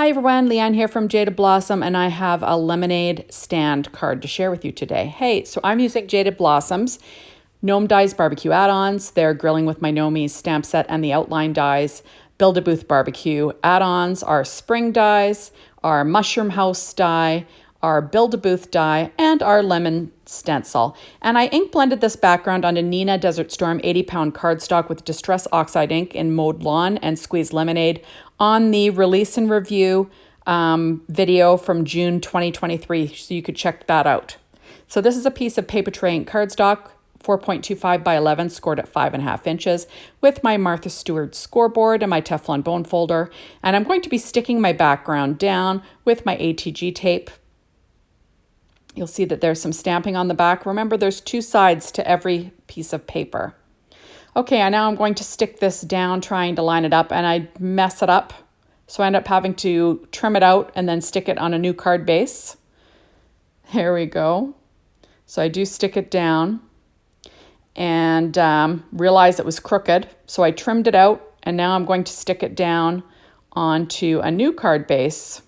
Hi everyone, Leanne here from Jaded Blossom, and I have a lemonade stand card to share with you today. Hey, so I'm using Jaded Blossoms, Gnome Dies BBQ Add-ons. They're grilling with my Gnomies stamp set and the outline dies. Build a Booth BBQ Add-ons, our spring dies, our mushroom house die, our Build a Booth die, and our lemon stencil. And I ink blended this background onto Neenah Desert Storm 80-pound cardstock with Distress Oxide ink in Mowed Lawn and Squeezed Lemonade on the release and review video from June 2023, so you could check that out. So this is a piece of paper tray ink cardstock, 4.25 by 11, scored at 5.5 inches, with my Martha Stewart scoreboard and my Teflon bone folder. And I'm going to be sticking my background down with my ATG tape. You'll see that there's some stamping on the back. Remember, there's two sides to every piece of paper. Okay, and now I'm going to stick this down, trying to line it up, and I mess it up. So I end up having to trim it out and then stick it on a new card base. Here we go. So I do stick it down and realized it was crooked. So I trimmed it out, and now I'm going to stick it down onto a new card base.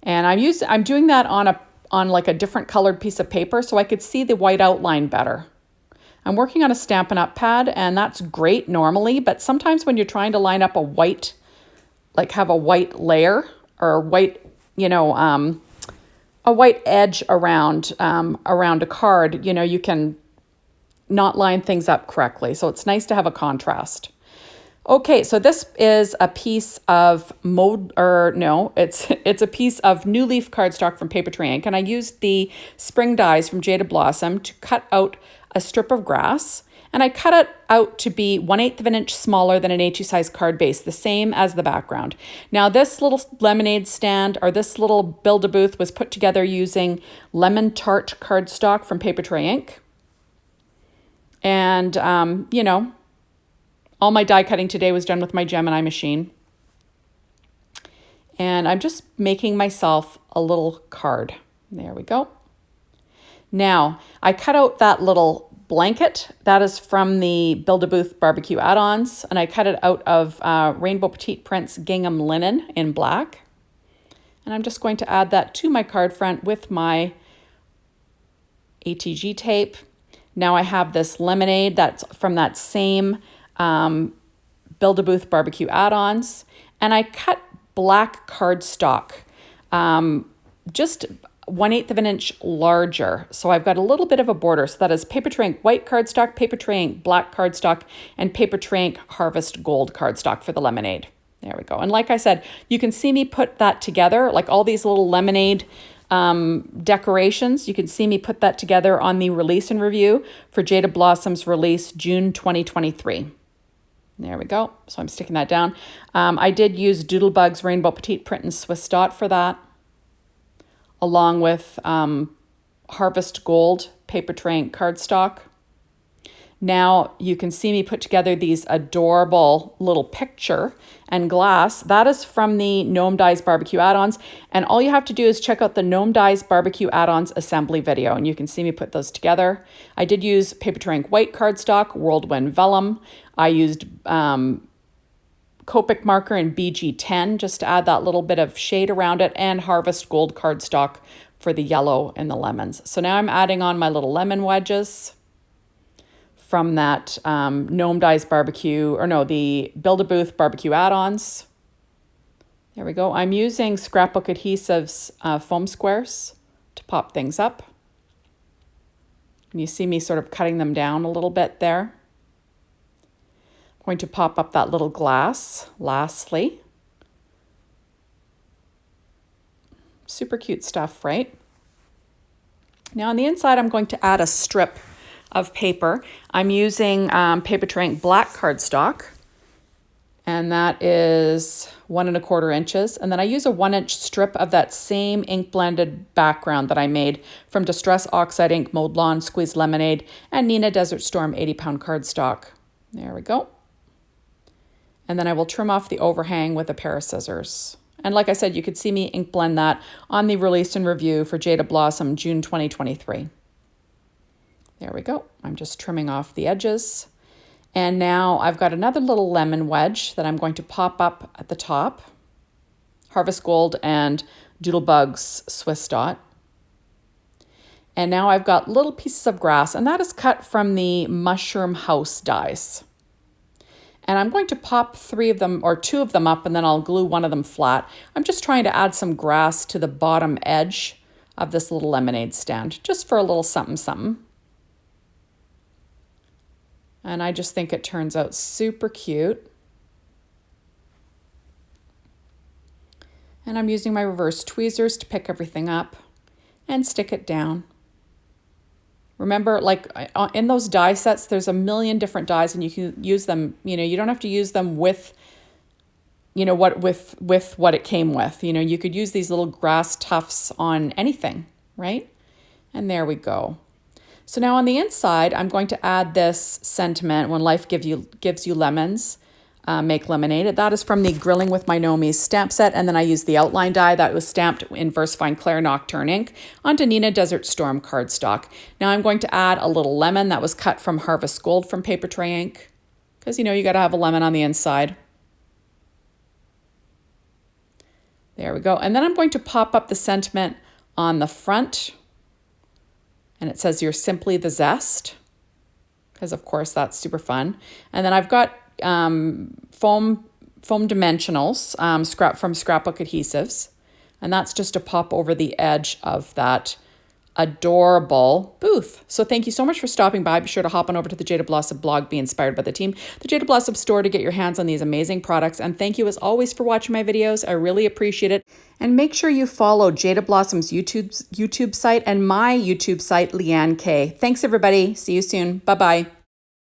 And I'm doing that on like a different colored piece of paper so I could see the white outline better. I'm working on a Stampin' Up pad, and that's great normally, but sometimes when you're trying to line up a white, like have a white layer or a white, a white edge around a card, you can not line things up correctly. So it's nice to have a contrast. Okay, so this is a piece of it's a piece of new leaf cardstock from Paper Tray Ink, and I used the spring dies from Jaded Blossom to cut out a strip of grass, and I cut it out to be 1/8 of an inch smaller than an A2 size card base, the same as the background. Now this little lemonade stand, or this little Build-A-Booth, was put together using lemon tart cardstock from Paper Tray Ink. And, all my die cutting today was done with my Gemini machine. And I'm just making myself a little card. There we go. Now, I cut out that little blanket. That is from the Build a Booth BBQ Add-ons, and I cut it out of Rainbow Petite Prints gingham linen in black. And I'm just going to add that to my card front with my ATG tape. Now I have this lemonade that's from that same Build a Booth BBQ Add-ons, and I cut black cardstock just 1/8 of an inch larger. So I've got a little bit of a border. So that is Paper Tray Ink white cardstock, Paper Tray Ink black cardstock, and Paper Tray Ink Harvest Gold cardstock for the lemonade. There we go. And like I said, you can see me put that together, like all these little lemonade decorations. You can see me put that together on the release and review for Jaded Blossom's release June 2023. There we go. So I'm sticking that down. I did use Doodlebug's Rainbow Petite Print and Swiss Dot for that, along with Harvest Gold Paper Tray Ink cardstock. Now you can see me put together these adorable little picture and glass. That is from the Gnome Dies BBQ Add-ons. And all you have to do is check out the Gnome Dies BBQ Add-ons assembly video, and you can see me put those together. I did use Paper Tray Ink white cardstock, Whirlwind Vellum. I used Copic marker in BG10 just to add that little bit of shade around it, and Harvest Gold cardstock for the yellow and the lemons. So now I'm adding on my little lemon wedges from that Gnome Dies the Build-A-Booth BBQ Add-ons. There we go. I'm using Scrapbook Adhesives foam squares to pop things up. And you see me sort of cutting them down a little bit there. I'm going to pop up that little glass lastly. Super cute stuff, right? Now on the inside, I'm going to add a strip of paper. I'm using Paper Tray Ink black cardstock, and that is 1 1/4 inches. And then I use a 1-inch strip of that same ink blended background that I made from Distress Oxide ink, Mowed Lawn, Squeezed Lemonade, and Neenah Desert Storm 80-pound cardstock. There we go. And then I will trim off the overhang with a pair of scissors. And like I said, you could see me ink blend that on the release and review for Jaded Blossom June 2023. There we go. I'm just trimming off the edges. And now I've got another little lemon wedge that I'm going to pop up at the top. Harvest Gold and Doodlebug's Swiss Dot. And now I've got little pieces of grass, and that is cut from the Mushroom House dies. And I'm going to pop 3 of them or 2 of them up, and then I'll glue one of them flat. I'm just trying to add some grass to the bottom edge of this little lemonade stand, just for a little something something. And I just think it turns out super cute. And I'm using my reverse tweezers to pick everything up and stick it down. Remember, like in those die sets, there's a million different dies, and you can use them, you don't have to use them with, with what it came with. You could use these little grass tufts on anything, right? And there we go. So now on the inside, I'm going to add this sentiment, when life gives you lemons, make lemonade. That is from the Grilling with My Gnomies stamp set, and then I used the outline die that was stamped in VersaFine Claire Nocturne ink onto Nina Desert Storm cardstock. Now I'm going to add a little lemon that was cut from Harvest Gold from Paper Tray ink, because you got to have a lemon on the inside. There we go. And then I'm going to pop up the sentiment on the front, and it says, "You're simply the zest," because of course that's super fun. And then I've got foam dimensionals from scrapbook adhesives, and that's just to pop over the edge of that adorable booth. So thank you so much for stopping by. Be sure to hop on over to the Jaded Blossom blog, be inspired by the team, the Jaded Blossom store, to get your hands on these amazing products. And thank you as always for watching my videos. I really appreciate it. And make sure you follow Jaded Blossom's YouTube site and my YouTube site, Leanne K. Thanks everybody. See you soon. Bye-bye.